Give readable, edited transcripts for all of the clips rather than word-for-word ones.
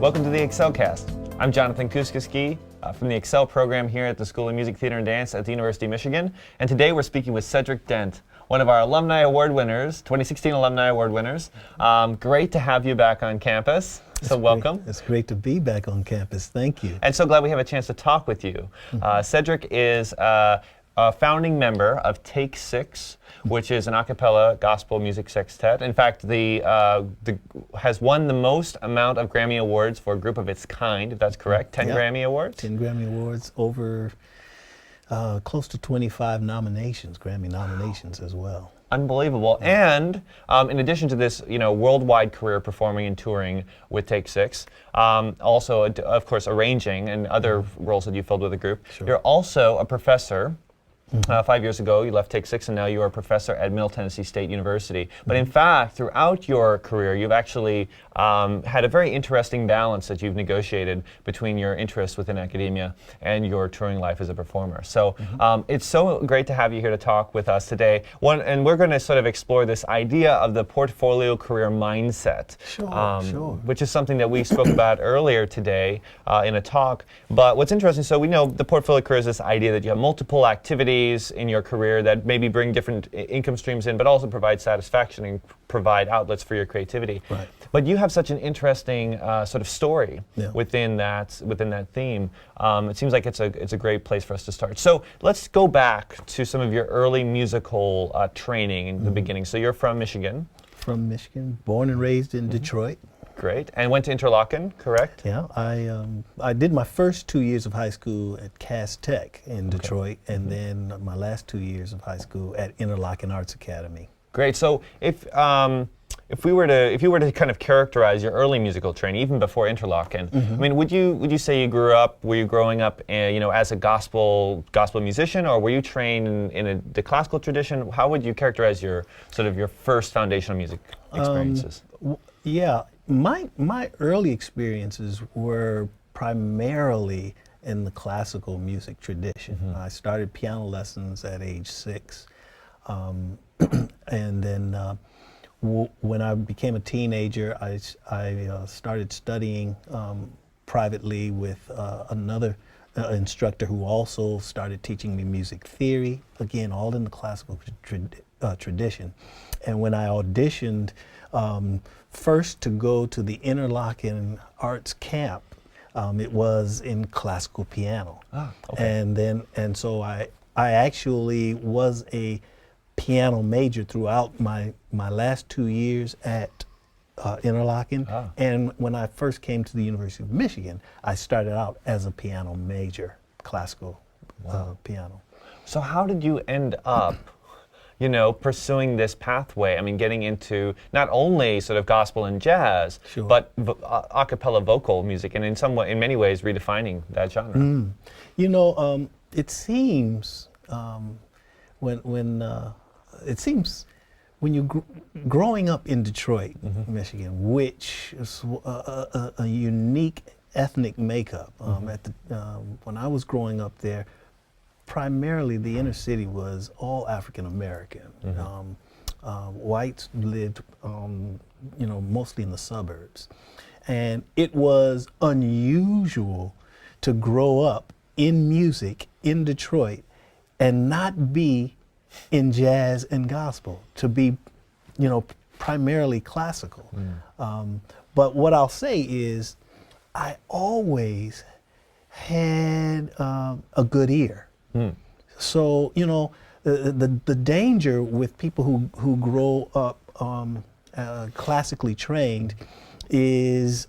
Welcome to the EXCELcast. I'm Jonathan Kuskiski from the EXCEL program here at the School of Music, Theater, and Dance at the University of Michigan. And today we're speaking with Cedric Dent, one of our Alumni Award winners, 2016 Alumni Award winners. Great to have you back on campus. So welcome. It's great to be back on campus. Thank you. And so glad we have a chance to talk with you. Cedric is a founding member of Take 6, which is an a cappella gospel music sextet. In fact, has won the most amount of Grammy Awards for a group of its kind, if that's correct. 10 Grammy Awards? 10 Grammy Awards, over close to 25 nominations, Grammy nominations as well. Unbelievable. And in addition to this, worldwide career performing and touring with Take 6, also, of course, arranging and other roles that you filled with the group. Sure. You're also a professor. 5 years ago, you left Take 6, and now you are a professor at Middle Tennessee State University. But in fact, throughout your career, you've actually had a very interesting balance that you've negotiated between your interests within academia and your touring life as a performer. So it's so great to have you here to talk with us today. And we're going to sort of explore this idea of the portfolio career mindset, Sure. which is something that we spoke about earlier today in a talk. But what's interesting, so we know the portfolio career is this idea that you have multiple activities in your career that maybe bring different income streams in, but also provide satisfaction and provide outlets for your creativity. Right. But you have such an interesting sort of story within that theme. It seems like it's a great place for us to start. So let's go back to some of your early musical training in the beginning. So you're from Michigan. From Michigan, born and raised in Detroit. Great. And went to Interlochen, correct? Yeah, I did my first 2 years of high school at Cass Tech in Detroit, and then my last 2 years of high school at Interlochen Arts Academy. Great. So if you were to kind of characterize your early musical training, even before Interlochen, I mean, would you say were you growing up, as a gospel musician, or were you trained in the classical tradition? How would you characterize your first foundational music experiences? Yeah, my early experiences were primarily in the classical music tradition. I started piano lessons at age 6, and then when I became a teenager, I started studying privately with another instructor who also started teaching me music theory, again, all in the classical tradition. And when I auditioned first to go to the Interlochen Arts Camp, it was in classical piano. And so I actually was a piano major throughout my last 2 years at Interlochen. And when I first came to the University of Michigan, I started out as a piano major, classical piano. So how did you end up pursuing this pathway? I mean, getting into not only sort of gospel and jazz, but a cappella vocal music, and in many ways redefining that genre. It seems when you're growing up in Detroit, Michigan, which is a unique ethnic makeup. When I was growing up there, primarily the inner city was all African American. Whites lived, mostly in the suburbs, and it was unusual to grow up in music in Detroit and not be in jazz and gospel, to be, primarily classical. But what I'll say is, I always had a good ear. So, the danger with people who grow up classically trained is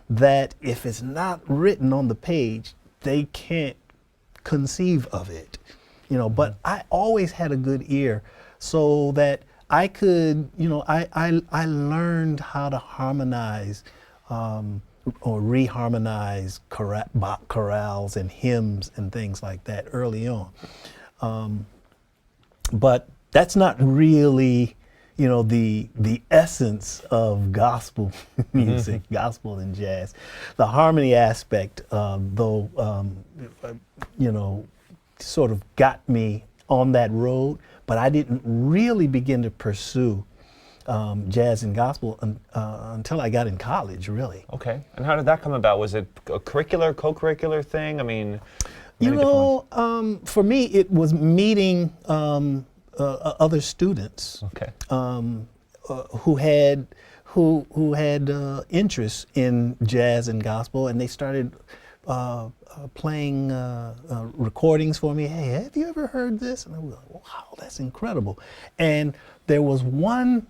that if it's not written on the page, they can't conceive of it. But I always had a good ear, so that I could, I learned how to harmonize or reharmonize chorales and hymns and things like that early on. But that's not really, the essence of gospel music, gospel and jazz. The harmony aspect, though, sort of got me on that road, but I didn't really begin to pursue jazz and gospel until I got in college, really. Okay. And how did that come about? Was it a curricular, co-curricular thing? I mean, You many different ways. know, for me, it was meeting other students Okay. who had interest in jazz and gospel, and they started playing recordings for me. Hey, have you ever heard this? And I was like, wow, that's incredible. And there was one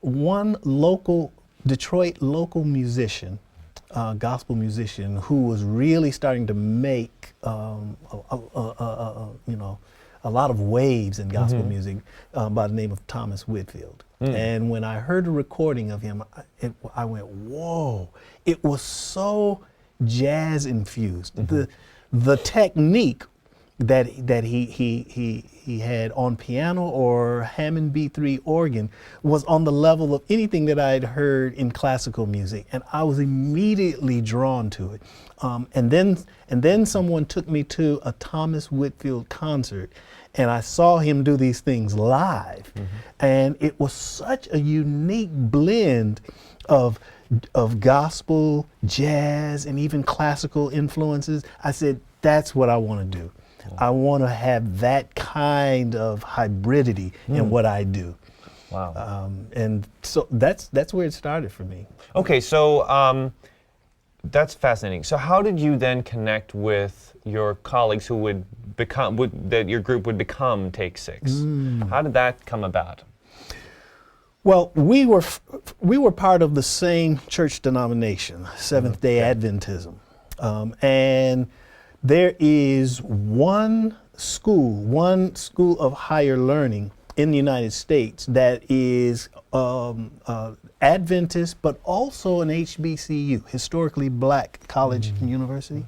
local Detroit local musician, gospel musician, who was really starting to make you know, a lot of waves in gospel music, by the name of Thomas Whitfield. And when I heard a recording of him, I went, whoa! It was so jazz infused. The technique that he had on piano or Hammond B3 organ was on the level of anything that I had heard in classical music, and I was immediately drawn to it. And then someone took me to a Thomas Whitfield concert, and I saw him do these things live, and it was such a unique blend of gospel, jazz, and even classical influences. I said, that's what I want to do. I want to have that kind of hybridity in what I do. Wow. And so that's where it started for me. Okay, so that's fascinating. So how did you then connect with your colleagues who would become, that your group would become Take Six? How did that come about? Well, we were part of the same church denomination, Seventh-day Adventism, and there is one school of higher learning in the United States that is Adventist, but also an HBCU, historically black college and university,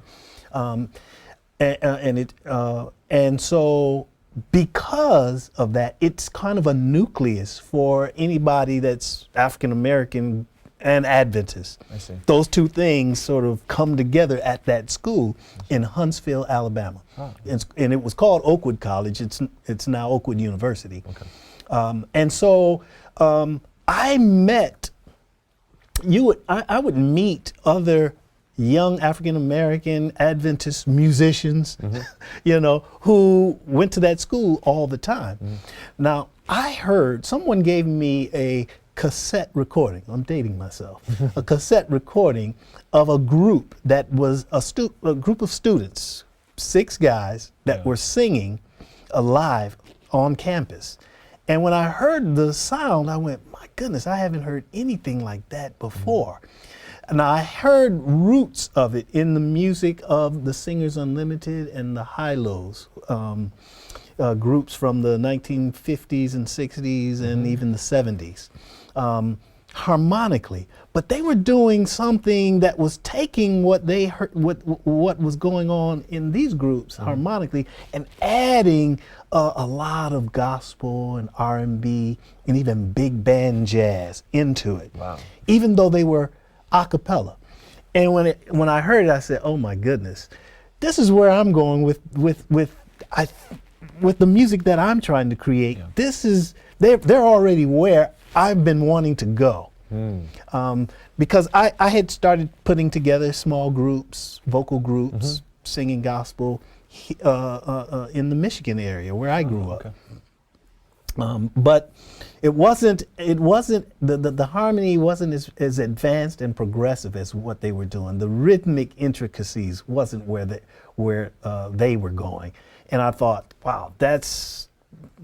and so because of that, it's kind of a nucleus for anybody that's African American and Adventist. I see. Those two things sort of come together at that school in Huntsville, Alabama. Oh. And it was called Oakwood College. It's now Oakwood University. Okay. And so I met, I would meet other young African American Adventist musicians, you know, who went to that school all the time. Now, I heard someone gave me a cassette recording. I'm dating myself. A cassette recording of a group that was a group of students, 6 guys that were singing live on campus. And when I heard the sound, I went, my goodness, I haven't heard anything like that before. Now, I heard roots of it in the music of the Singers Unlimited and the Hi-Lo's, groups from the 1950s and 60s and even the 70s, harmonically. But they were doing something that was taking what they heard, what was going on in these groups harmonically, and adding a lot of gospel and R&B and even big band jazz into it. Wow. Even though they were a cappella. And when I heard it, I said, oh my goodness, this is where I'm going with the music that I'm trying to create. This is, they're already where I've been wanting to go. Because I had started putting together small groups, vocal groups, singing gospel in the Michigan area where I grew up. But it wasn't the harmony wasn't as advanced and progressive as what they were doing. The rhythmic intricacies wasn't where they were going. And I thought, wow, that's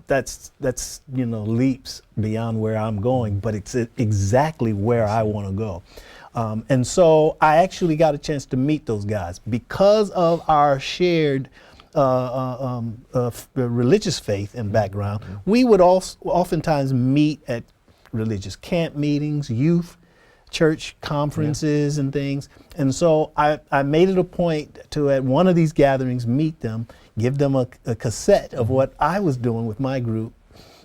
you know, leaps beyond where I'm going, but it's exactly where I want to go. And so I actually got a chance to meet those guys because of our shared religious faith and background. We would also oftentimes meet at religious camp meetings, youth church conferences and things. And so I made it a point to, at one of these gatherings, meet them, give them a cassette of what I was doing with my group.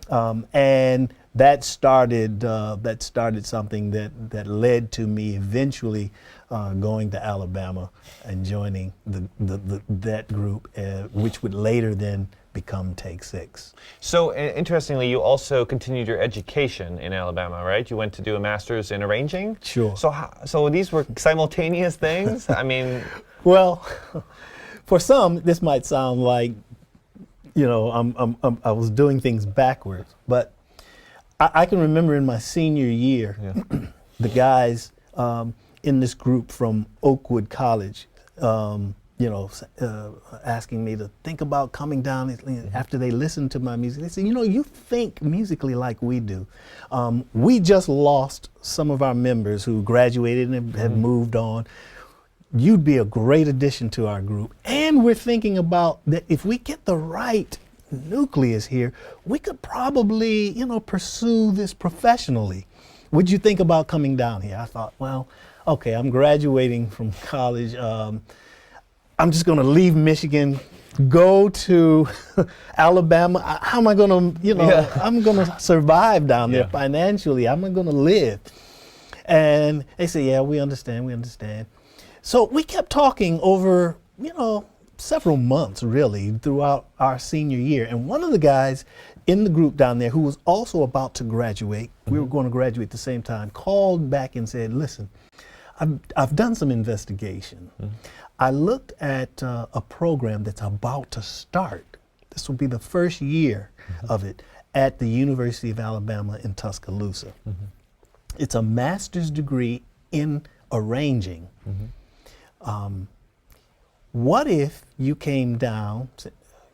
And that started something that led to me eventually going to Alabama and joining that group, which would later then become Take Six. So interestingly, you also continued your education in Alabama, right? You went to do a master's in arranging? Sure. So these were simultaneous things? I mean... Well, for some, this might sound like, you know, I was doing things backwards, but I can remember in my senior year, the guys in this group from Oakwood College, you know, asking me to think about coming down after they listened to my music. They said, you know, you think musically like we do. We just lost some of our members who graduated and have moved on. You'd be a great addition to our group. And we're thinking about that if we get the right nucleus here, we could probably, you know, pursue this professionally. Would you think about coming down here? I thought, well, okay, I'm graduating from college. I'm just gonna leave Michigan, go to Alabama. How am I gonna, you know, I'm gonna survive down there financially. I'm gonna live. And they say, yeah, we understand, we understand. So we kept talking over, you know, several months really throughout our senior year. And one of the guys in the group down there who was also about to graduate, we were going to graduate at the same time, called back and said, listen, I've done some investigation. I looked at a program that's about to start. This will be the first year of it at the University of Alabama in Tuscaloosa. It's a master's degree in arranging. What if you came down,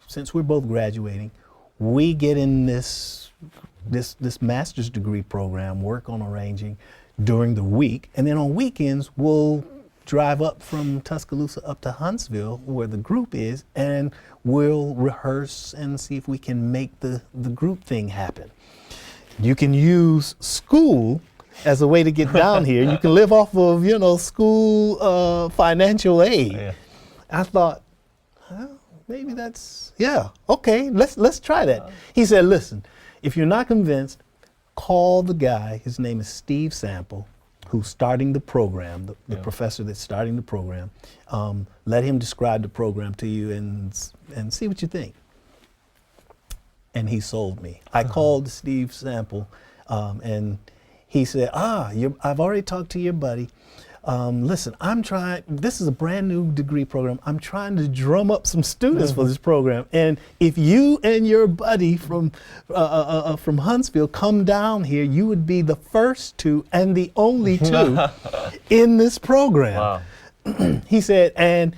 since we're both graduating, we get in this master's degree program, work on arranging during the week, and then on weekends we'll drive up from Tuscaloosa up to Huntsville where the group is, and we'll rehearse and see if we can make the group thing happen. You can use school as a way to get down here. You can live off of, you know, school financial aid. I thought, well, maybe that's, okay, let's try that. He said, listen, if you're not convinced, call the guy, his name is Steve Sample, who's starting the program, the professor that's starting the program. Let him describe the program to you and see what you think. And he sold me. I called Steve Sample and he said, I've already talked to your buddy. Listen, this is a brand new degree program. I'm trying to drum up some students for this program. And if you and your buddy from Huntsville come down here, you would be the first two and the only two in this program. Wow. He said, and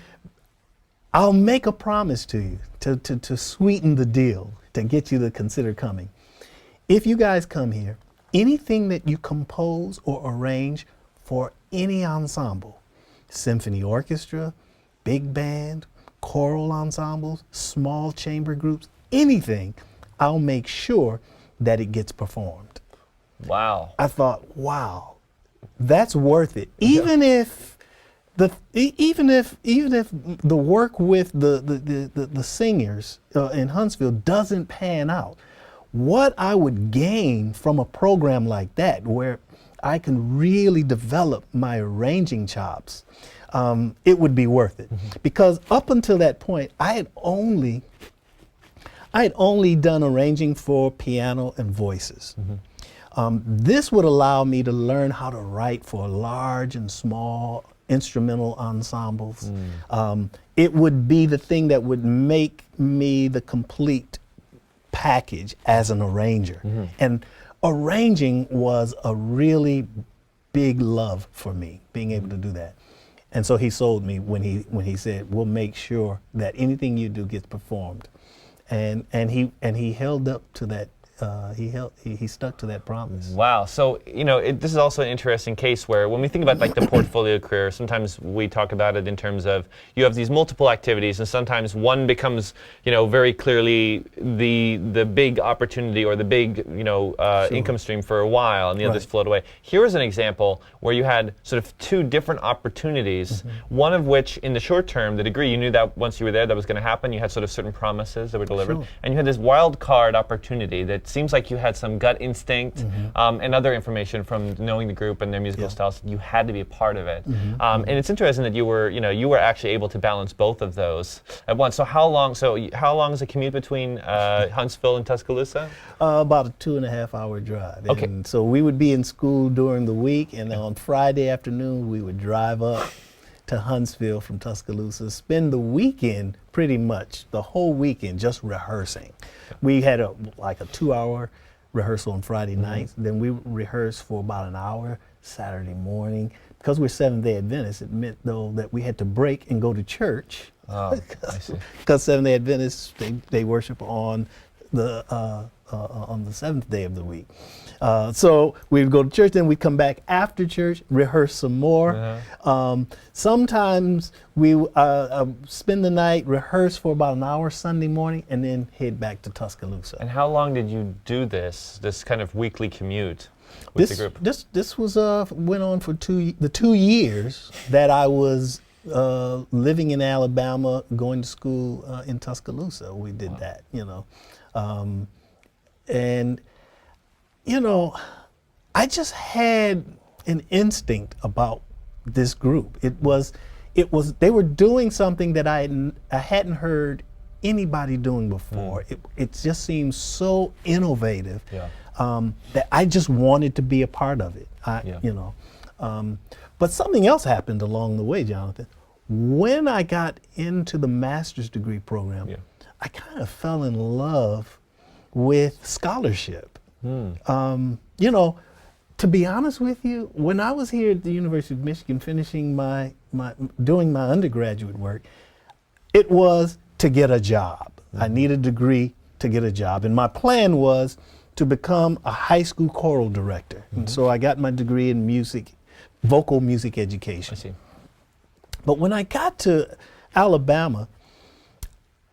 I'll make a promise to you to sweeten the deal, to get you to consider coming. If you guys come here, anything that you compose or arrange for any ensemble, symphony orchestra, big band, choral ensembles, small chamber groups, anything, I'll make sure that it gets performed. Wow. I thought, wow, that's worth it. Even if the work with the singers in Huntsville doesn't pan out, what I would gain from a program like that, where I can really develop my arranging chops, it would be worth it. Because up until that point, I had only done arranging for piano and voices. This would allow me to learn how to write for large and small instrumental ensembles. It would be the thing that would make me the complete package as an arranger. And arranging was a really big love for me, being able to do that. And so he sold me when he said, we'll make sure that anything you do gets performed. And he held up to that. He stuck to that promise. Wow. So, you know, this is also an interesting case where when we think about like the portfolio career, sometimes we talk about it in terms of you have these multiple activities and sometimes one becomes, you know, very clearly the big opportunity or the big, you know, income stream for a while and the others float away. Here is an example where you had sort of two different opportunities, one of which in the short term, the degree, you knew that once you were there that was going to happen, you had sort of certain promises that were delivered, and you had this wild card opportunity that it seems like you had some gut instinct and other information from knowing the group and their musical styles. You had to be a part of it. And it's interesting that you were actually able to balance both of those at once. So how long is the commute between Huntsville and Tuscaloosa? About a 2.5-hour drive. Okay. And so we would be in school during the week, and on Friday afternoon we would drive up to Huntsville from Tuscaloosa, spend the weekend, pretty much the whole weekend, just rehearsing. We had like a 2-hour rehearsal on Friday nights. Then we rehearsed for about an hour Saturday morning. Because we're Seventh-day Adventists, it meant though that we had to break and go to church. Oh, I see. Because Seventh-day Adventists, they worship on the seventh day of the week. So we'd go to church, then we'd come back after church, rehearse some more. Sometimes we spend the night, rehearse for about an hour Sunday morning, and then head back to Tuscaloosa. And how long did you do this kind of weekly commute with the group? This was went on for the 2 years that I was living in Alabama, going to school in Tuscaloosa. We did that, you know. And, you know, I just had an instinct about this group. They were doing something that I hadn't heard anybody doing before. It just seemed so innovative that I just wanted to be a part of it. You know, but something else happened along the way, Jonathan. When I got into the master's degree program, I kind of fell in love with scholarship. You know, to be honest with you, when I was here at the University of Michigan finishing doing my undergraduate work, it was to get a job. I needed a degree to get a job. And my plan was to become a high school choral director. And so I got my degree in music, vocal music education. I see. But when I got to Alabama,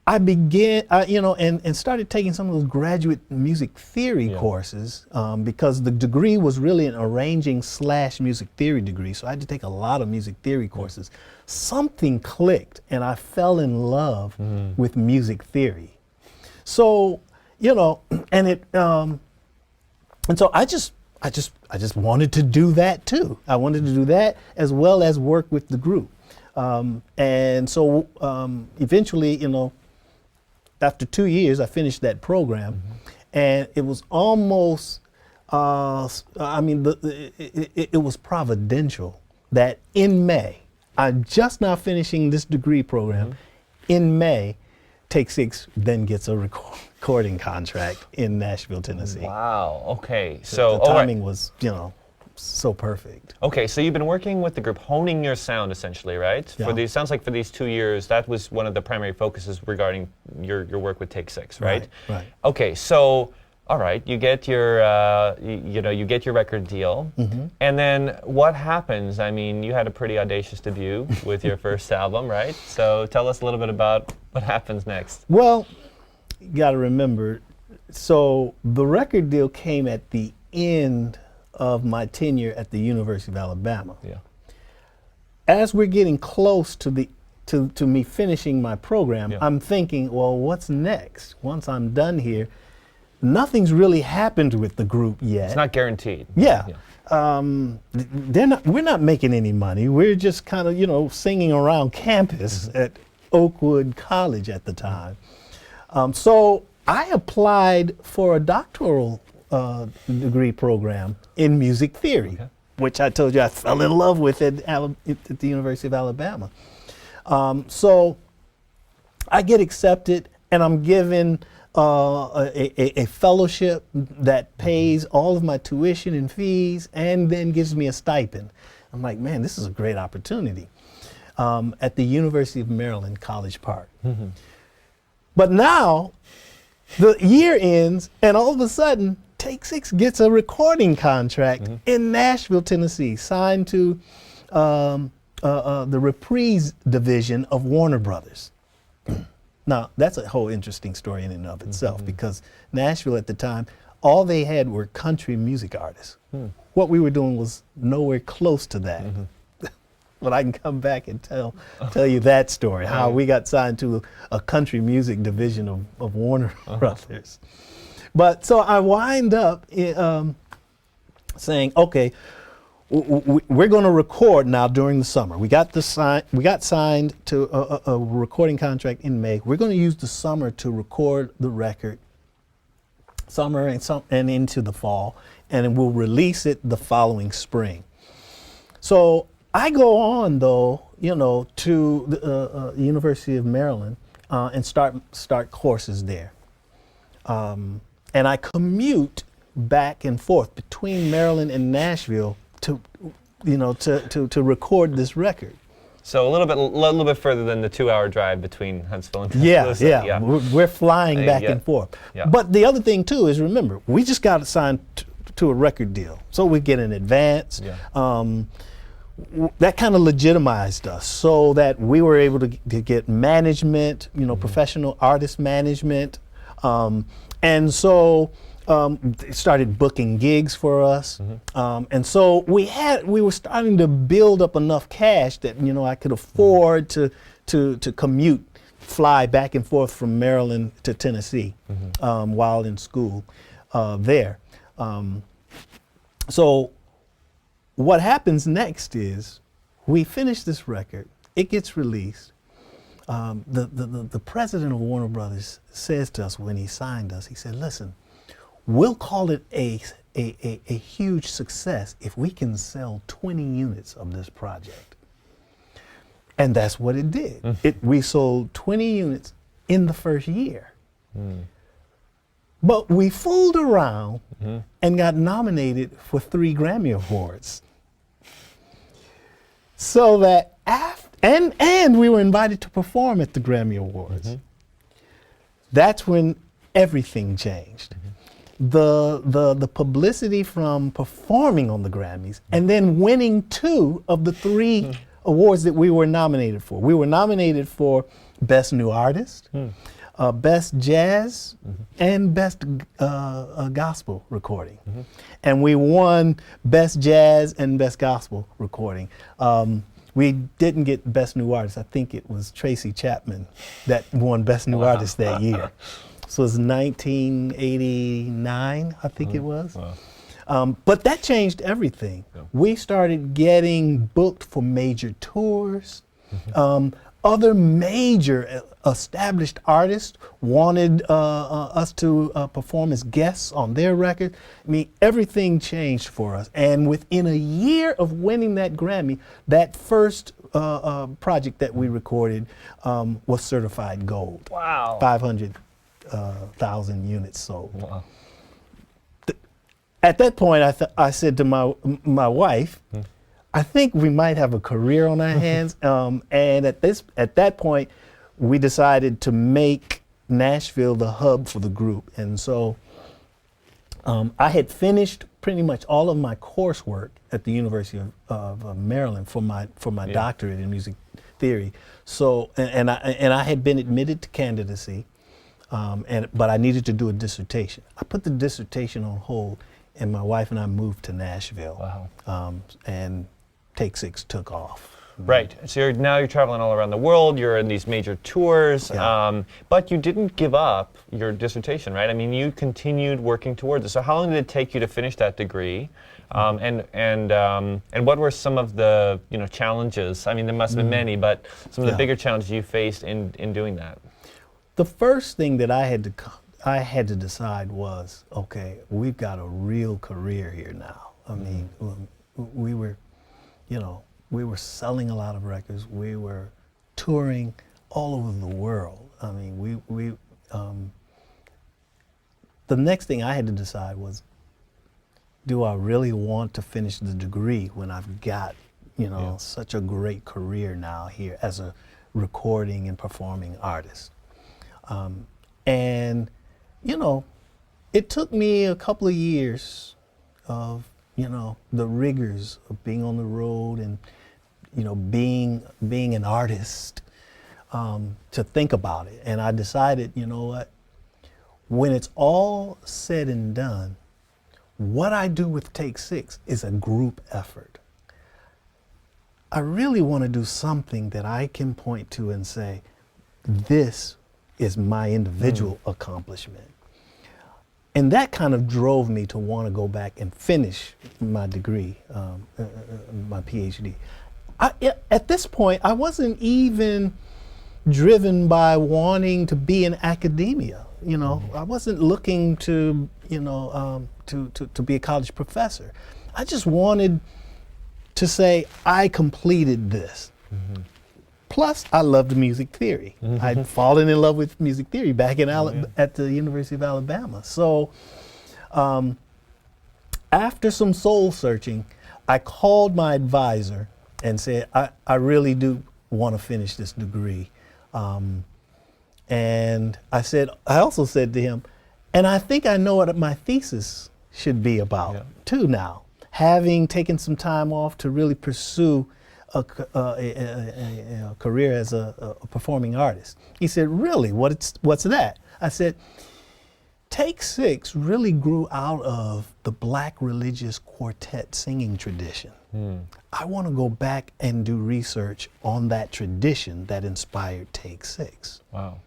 I began, you know, and started taking some of those graduate music theory courses because the degree was really an arranging / music theory degree. So I had to take a lot of music theory courses. Something clicked and I fell in love with music theory. So, you know, and so I just wanted to do that too. I wanted to do that as well as work with the group. And so eventually, you know, after 2 years, I finished that program, and it was almost, I mean, it was providential that in May, I'm just now finishing this degree program. In May, Take Six then gets a recording contract in Nashville, Tennessee. Wow. Okay. So the timing was, you know, so perfect. Okay, so you've been working with the group, honing your sound essentially, right? Yeah. Sounds like for these 2 years, that was one of the primary focuses regarding your work with Take Six, right? Right. Okay, so all right, you get your you get your record deal, and then what happens? I mean, you had a pretty audacious debut with your first album, right? So tell us a little bit about what happens next. Well, you got to remember, so the record deal came at the end of my tenure at the University of Alabama. Yeah. As we're getting close to me finishing my program, I'm thinking, well, what's next? Once I'm done here, nothing's really happened with the group yet. It's not guaranteed. Yeah. We're not making any money. We're just kind of, you know, singing around campus at Oakwood College at the time. So I applied for a doctoral degree program in music theory, which I told you I fell in love with at the University of Alabama. So I get accepted, and I'm given a fellowship that pays all of my tuition and fees and then gives me a stipend. I'm like, man, this is a great opportunity at the University of Maryland, College Park. But now the year ends, and all of a sudden, Take Six gets a recording contract in Nashville, Tennessee, signed to the Reprise division of Warner Brothers. Now, that's a whole interesting story in and of itself, because Nashville at the time, all they had were country music artists. What we were doing was nowhere close to that. But I can come back and tell you that story, how we got signed to a country music division of Warner Brothers. But so I wind up saying, okay, we're going to record now during the summer. We got signed to a recording contract in May. We're going to use the summer to record the record, summer and into the fall, and then we'll release it the following spring. So I go on, though, to the University of Maryland and start courses there. And I commute back and forth between Maryland and Nashville to record this record. So a little bit further than the 2-hour drive between Huntsville and Tuscaloosa. Yeah. We're flying back and forth. Yeah. But the other thing too is, remember, we just got assigned to a record deal, so we get an advance. Yeah. That kind of legitimized us, so that we were able to get management, professional artist management, and so. They started booking gigs for us, and so we were starting to build up enough cash that I could afford to commute, fly back and forth from Maryland to Tennessee while in school there. So what happens next is we finish this record, it gets released. The president of Warner Brothers says to us when he signed us, he said, "Listen, we'll call it a huge success if we can sell 20 units of this project." And that's what it did. We sold 20 units in the first year. But we fooled around and got nominated for 3 Grammy Awards. So that and we were invited to perform at the Grammy Awards. That's when everything changed. The publicity from performing on the Grammys and then winning 2 of the 3 awards that we were nominated for. We were nominated for Best New Artist, Best Jazz, and Best Gospel Recording. And we won Best Jazz and Best Gospel Recording. We didn't get Best New Artist. I think it was Tracy Chapman that won Best New Artist that year. So it was 1989, I think it was. Wow. But that changed everything. Yeah. We started getting booked for major tours. Other major established artists wanted us to perform as guests on their record. I mean, everything changed for us. And within a year of winning that Grammy, that first project that we recorded was certified gold. Wow. 500,000 units sold. Wow. At that point, I said to my wife, I think we might have a career on our hands. And at that point, we decided to make Nashville the hub for the group. And so I had finished pretty much all of my coursework at the University of Maryland for my doctorate in music theory. So and I had been admitted to candidacy. But I needed to do a dissertation. I put the dissertation on hold, and my wife and I moved to Nashville. Wow. And Take 6 took off. Right. So now you're traveling all around the world. You're in these major tours, but you didn't give up your dissertation, right? I mean, you continued working towards it. So how long did it take you to finish that degree? And what were some of the challenges? I mean, there must have been many, but some of the bigger challenges you faced in doing that. The first thing that I had to decide was, okay, we've got a real career here now. I mean, we were selling a lot of records. We were touring all over the world. I mean, the next thing I had to decide was, do I really want to finish the degree when I've got, such a great career now here as a recording and performing artist? And it took me a couple of years of, the rigors of being on the road and, being an artist, to think about it. And I decided, what, when it's all said and done, what I do with Take 6 is a group effort. I really want to do something that I can point to and say, this is my individual accomplishment. And that kind of drove me to want to go back and finish my degree, my PhD. At this point, I wasn't even driven by wanting to be in academia. You know, I wasn't looking to, you know, to be a college professor. I just wanted to say I completed this. Plus, I loved music theory. I'd fallen in love with music theory back in at the University of Alabama. So after some soul searching, I called my advisor and said, I really do want to finish this degree. And I also said to him, and I think I know what my thesis should be about too now, having taken some time off to really pursue a career as a performing artist. He said, really, what's that? I said, Take Six really grew out of the Black religious quartet singing tradition. I want to go back and do research on that tradition that inspired Take Six. Wow.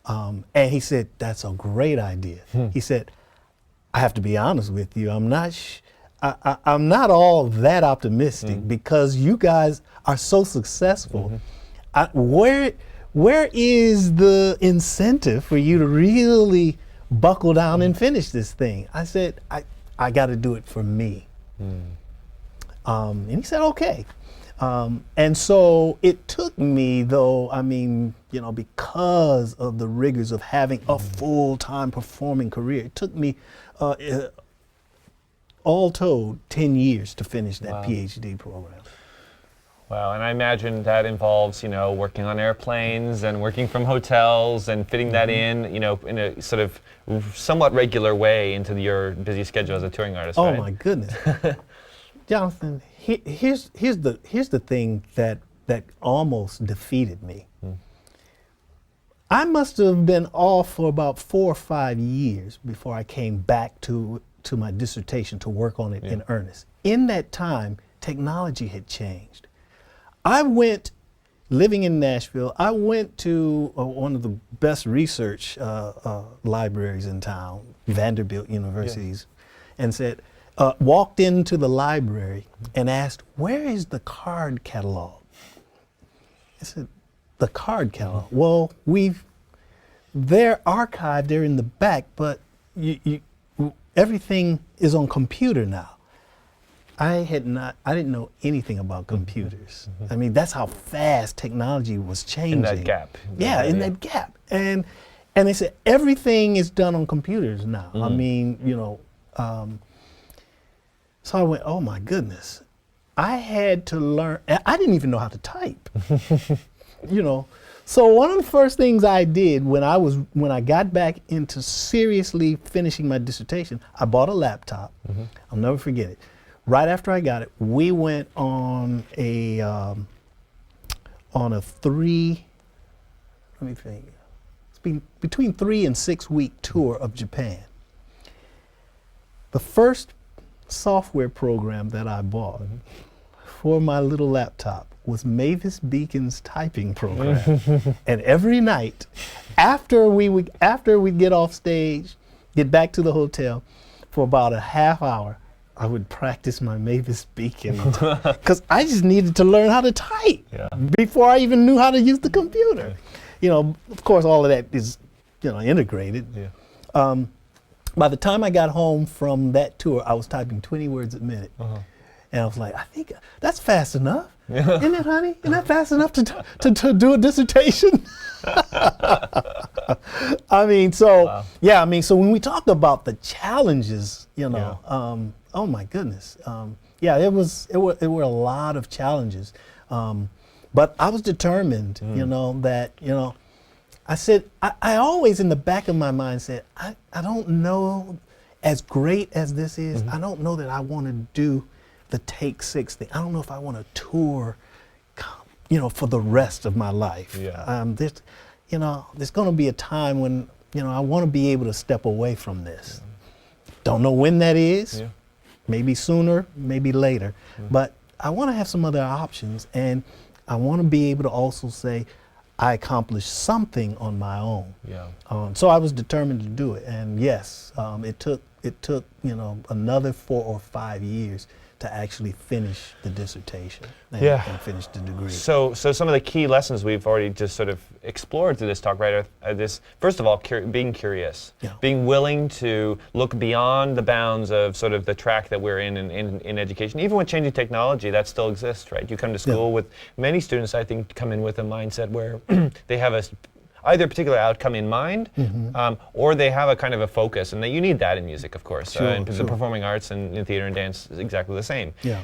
And he said, that's a great idea. He said, I have to be honest with you, I'm not all that optimistic because you guys are so successful. Where is the incentive for you to really buckle down and finish this thing? I said, I got to do it for me. And he said, okay. And so it took me, though, I mean, you know, because of the rigors of having a full-time performing career, it took me all told 10 years to finish that PhD program. Wow, and I imagine that involves, you know, working on airplanes and working from hotels and fitting that in, you know, in a sort of somewhat regular way into your busy schedule as a touring artist, Oh right? my goodness. Jonathan, here's the thing that almost defeated me. I must have been off for about 4 or 5 years before I came back to my dissertation to work on it in earnest. In that time, technology had changed. I went, living in Nashville, I went to one of the best research libraries in town, Vanderbilt University's, and said, walked into the library and asked, where is the card catalog? I said, the card catalog? Well, they're archived, they're in the back, but everything is on computer now. I didn't know anything about computers. I mean, that's how fast technology was changing. In that gap. Yeah, in that gap. And they said, everything is done on computers now. I mean, you know, so I went, oh my goodness. I had to learn, I didn't even know how to type. You know, so one of the first things I did when I got back into seriously finishing my dissertation, I bought a laptop. I'll never forget it. Right after I got it, we went on a 3, let me think, it's between 3 and 6 week tour of Japan. The first software program that I bought for my little laptop was Mavis Beacon's typing program. And every night, after we'd get off stage, get back to the hotel, for about a half hour, I would practice my Mavis Beacon because I just needed to learn how to type before I even knew how to use the computer. You know, of course, all of that is, you know, integrated. By the time I got home from that tour, I was typing 20 words a minute. And I was like, I think that's fast enough. Isn't it, honey? Isn't that fast enough to do a dissertation? I mean, so, yeah, I mean, so when we talk about the challenges, you know, oh my goodness. Yeah, it were a lot of challenges. But I was determined, you know, that, you know, I said, I always in the back of my mind said, I don't know, as great as this is, I don't know that I want to do the Take Six thing. I don't know if I want to tour, you know, for the rest of my life. You know, there's going to be a time when, you know, I want to be able to step away from this. Don't know when that is. Maybe sooner, maybe later. But I want to have some other options, and I want to be able to also say, I accomplished something on my own. Yeah. So I was determined to do it, and yes, it took another 4 or 5 years to actually finish the dissertation and finish the degree. So some of the key lessons we've already just sort of explored through this talk, right? Are this, first of all, being curious, being willing to look beyond the bounds of sort of the track that we're in education. Even with changing technology, that still exists, right? You come to school with many students, I think, come in with a mindset where they have either a particular outcome in mind, or they have a kind of a focus, and that you need that in music, of course. In the performing arts and in theater and dance is exactly the same. Yeah.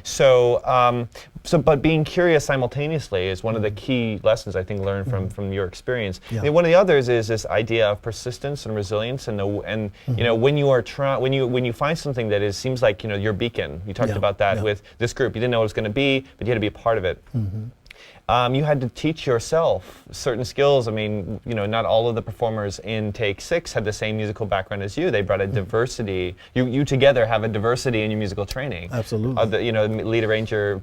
But being curious simultaneously is one of the key lessons I think learned from your experience. Yeah. I mean, one of the others is this idea of persistence and resilience, and you know, when you are when you find something that seems like your beacon. You talked about that with this group. You didn't know what it was going to be, but you had to be a part of it. You had to teach yourself certain skills. I mean, not all of the performers in Take 6 had the same musical background as you. They brought a diversity. You together have a diversity in your musical training. Absolutely. The lead arranger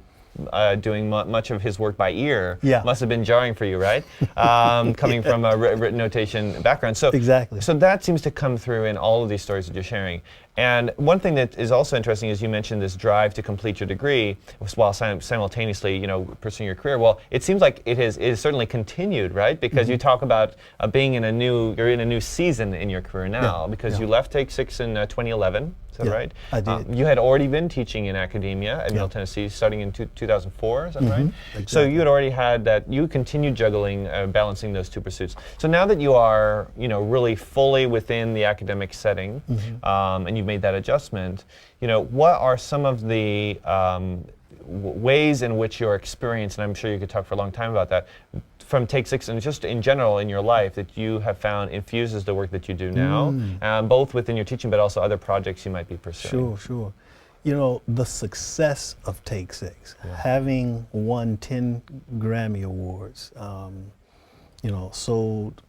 doing much of his work by ear must have been jarring for you, right? Coming from a written notation background. So exactly. So that seems to come through in all of these stories that you're sharing. And one thing that is also interesting is you mentioned this drive to complete your degree while simultaneously, pursuing your career. Well, it seems like it is certainly continued, right? Because you talk about being you're in a new season in your career now, because you left Take 6 in 2011. Is that right? I did. You had already been teaching in academia at Middle Tennessee starting in 2004, is that right? Exactly. So you had already had that, you continued juggling, balancing those two pursuits. So now that you are, really fully within the academic setting, and you've made that adjustment, what are some of the ways in which your experience, and I'm sure you could talk for a long time about that, from Take 6 and just in general in your life that you have found infuses the work that you do now, both within your teaching but also other projects you might be pursuing? Sure. The success of Take 6, having won 10 Grammy Awards, sold,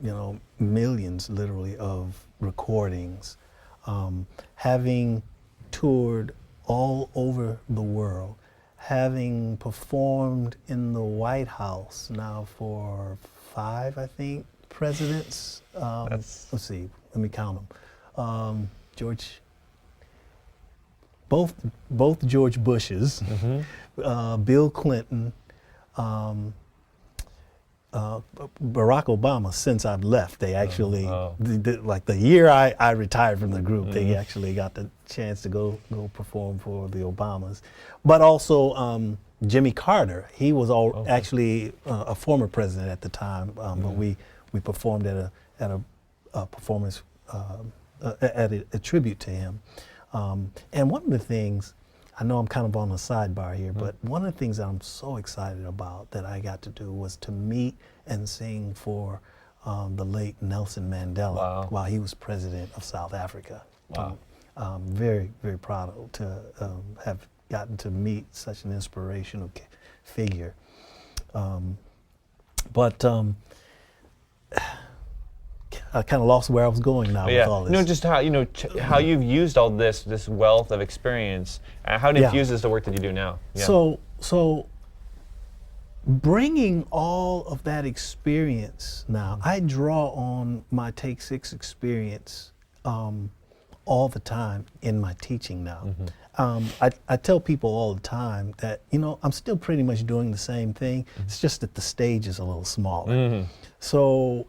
millions literally of recordings, having toured all over the world, having performed in the White House now for 5, I think, presidents. Let's see, let me count them. Both George Bushes, Bill Clinton, Barack Obama. Since I've left, they actually, like the year I retired from the group, they actually got the chance to go perform for the Obamas. But also Jimmy Carter. He was actually a former president at the time, but we performed at a performance at a tribute to him. And one of the things, I know I'm kind of on a sidebar here, but one of the things that I'm so excited about that I got to do was to meet and sing for the late Nelson Mandela while he was president of South Africa. Wow. Very, very proud to have gotten to meet such an inspirational figure. I kind of lost where I was going now with all this. Just how how you've used all this wealth of experience, how it infuses the work that you do now. Yeah. So bringing all of that experience now, I draw on my Take 6 experience all the time in my teaching now. I tell people all the time that I'm still pretty much doing the same thing. It's just that the stage is a little smaller. So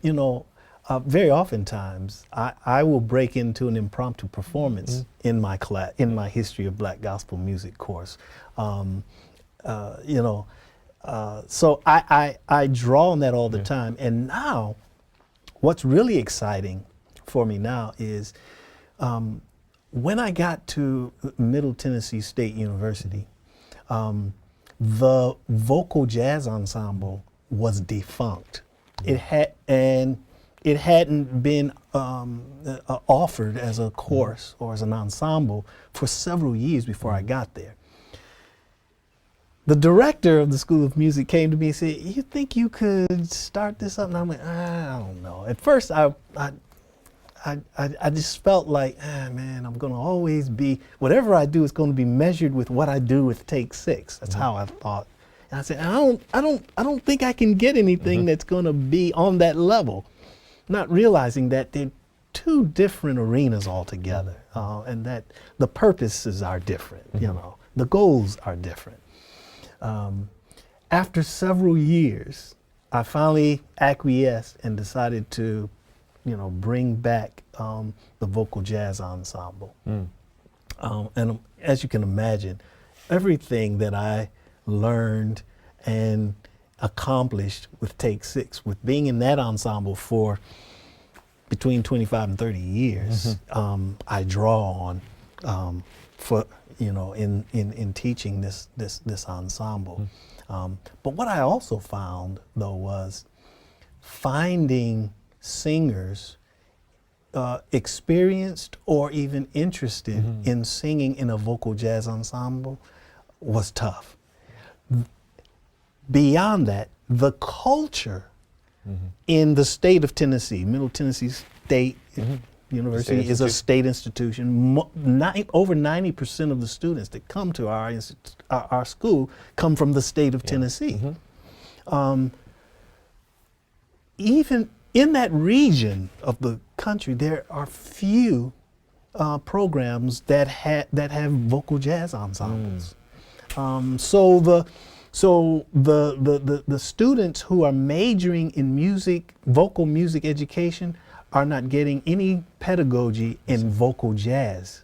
very oftentimes, I will break into an impromptu performance in my class, in my History of Black Gospel Music course. So I draw on that all the time. And now, what's really exciting for me now is when I got to Middle Tennessee State University, the vocal jazz ensemble was defunct. It hadn't been offered as a course or as an ensemble for several years before I got there. The director of the School of Music came to me and said, "You think you could start this up?" And I'm like, I don't know. At first, I just felt like, man, I'm going to always be, whatever I do is going to be measured with what I do with Take 6. That's how I thought. And I said, I don't think I can get anything that's going to be on that level. Not realizing that they're two different arenas altogether, and that the purposes are different, you know, the goals are different. After several years, I finally acquiesced and decided to, you know, bring back the vocal jazz ensemble. And as you can imagine, everything that I learned and accomplished with Take Six, with being in that ensemble for between 25 and 30 years, I draw on for, you know, in teaching this ensemble. But what I also found, though, was finding singers experienced or even interested in singing in a vocal jazz ensemble was tough. Beyond that, the culture in the state of Tennessee, Middle Tennessee State University is a state institution. Over 90% of the students that come to our school come from the state of Tennessee. Even in that region of the country, there are few programs that have vocal jazz ensembles. So the students who are majoring in music, vocal music education, are not getting any pedagogy in vocal jazz.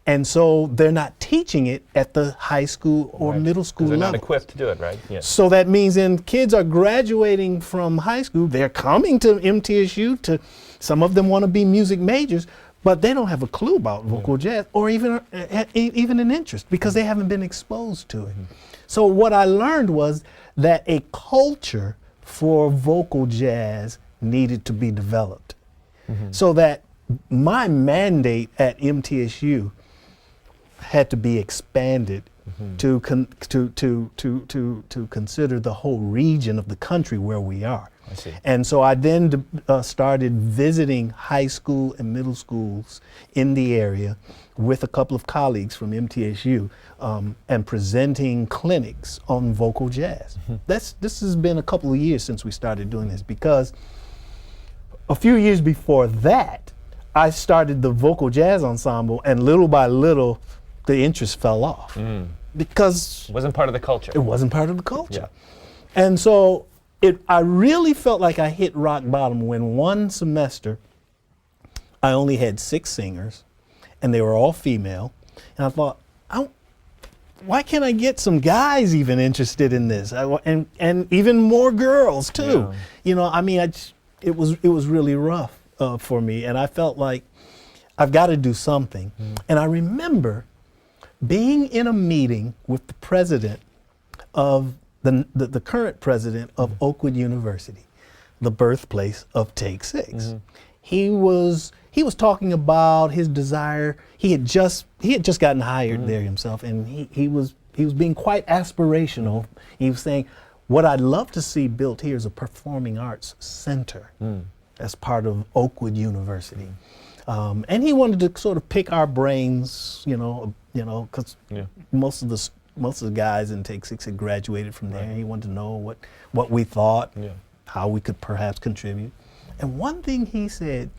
And so they're not teaching it at the high school or middle school level. They're not equipped to do it, right? Yes. So that means then kids are graduating from high school, they're coming to MTSU some of them want to be music majors, but they don't have a clue about vocal jazz or even an interest because they haven't been exposed to it. So what I learned was that a culture for vocal jazz needed to be developed. So that my mandate at MTSU had to be expanded to consider the whole region of the country where we are. I see. And so I then started visiting high school and middle schools in the area with a couple of colleagues from MTSU and presenting clinics on vocal jazz. This has been a couple of years since we started doing this, because a few years before that, I started the vocal jazz ensemble, and little by little, the interest fell off because It wasn't part of the culture. it wasn't part of the culture. And so I really felt like I hit rock bottom when one semester I only had 6 singers, and they were all female. And I thought, why can't I get some guys even interested in this, and even more girls too? You know, I mean, it was really rough for me, and I felt like I've got to do something. And I remember being in a meeting with the president of the current president of Oakwood University, the birthplace of Take Six. He was talking about his desire. He had just gotten hired there himself, and he was being quite aspirational. He was saying, what I'd love to see built here is a performing arts center as part of Oakwood University. And he wanted to sort of pick our brains, you know, because most of the guys in Take Six had graduated from there. He wanted to know what we thought, how we could perhaps contribute. And one thing he said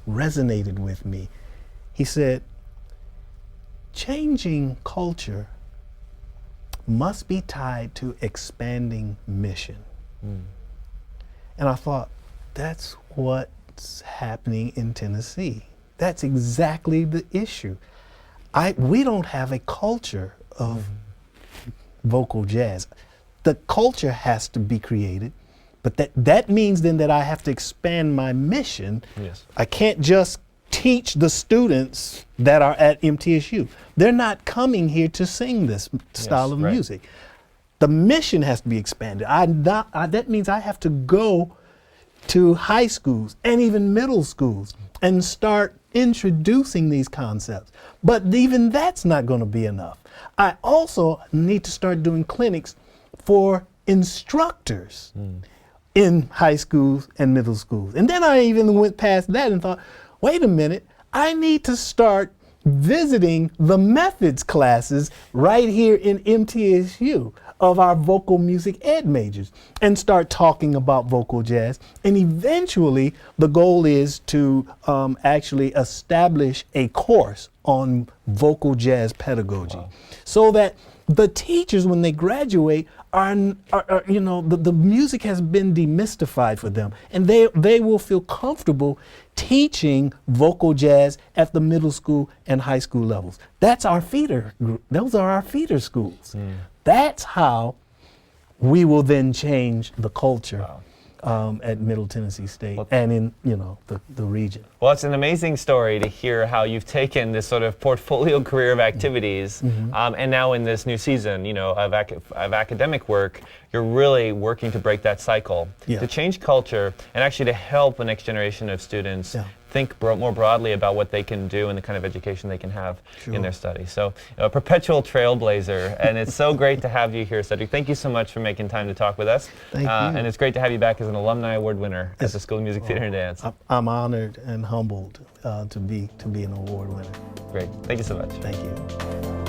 resonated with me. He said, changing culture must be tied to expanding mission. And I thought, that's what's happening in Tennessee. That's exactly the issue. We don't have a culture of vocal jazz. The culture has to be created, but that means then that I have to expand my mission. I can't just teach the students that are at MTSU. They're not coming here to sing this style of music. The mission has to be expanded. That means I have to go to high schools and even middle schools and start introducing these concepts. But even that's not going to be enough. I also need to start doing clinics for instructors in high schools and middle schools. And then I even went past that and thought, wait a minute, I need to start visiting the methods classes right here in MTSU. of our vocal music ed majors and start talking about vocal jazz. And eventually, the goal is to actually establish a course on vocal jazz pedagogy, so that the teachers, when they graduate, are you know, the music has been demystified for them, and they will feel comfortable teaching vocal jazz at the middle school and high school levels. That's our feeder group. Those are our feeder schools. That's how we will then change the culture at Middle Tennessee State and in, you know, the region. Well, it's an amazing story to hear how you've taken this sort of portfolio career of activities, and now in this new season, you know, of academic work, you're really working to break that cycle, to change culture, and actually to help the next generation of students think more broadly about what they can do and the kind of education they can have in their studies. So, a perpetual trailblazer, and it's so great to have you here, Cedric. Thank you so much for making time to talk with us. Thank you. And it's great to have you back as an alumni award winner at the School of Music, Theater, and Dance. I'm honored and humbled to be an award winner. Great. Thank you so much. Thank you.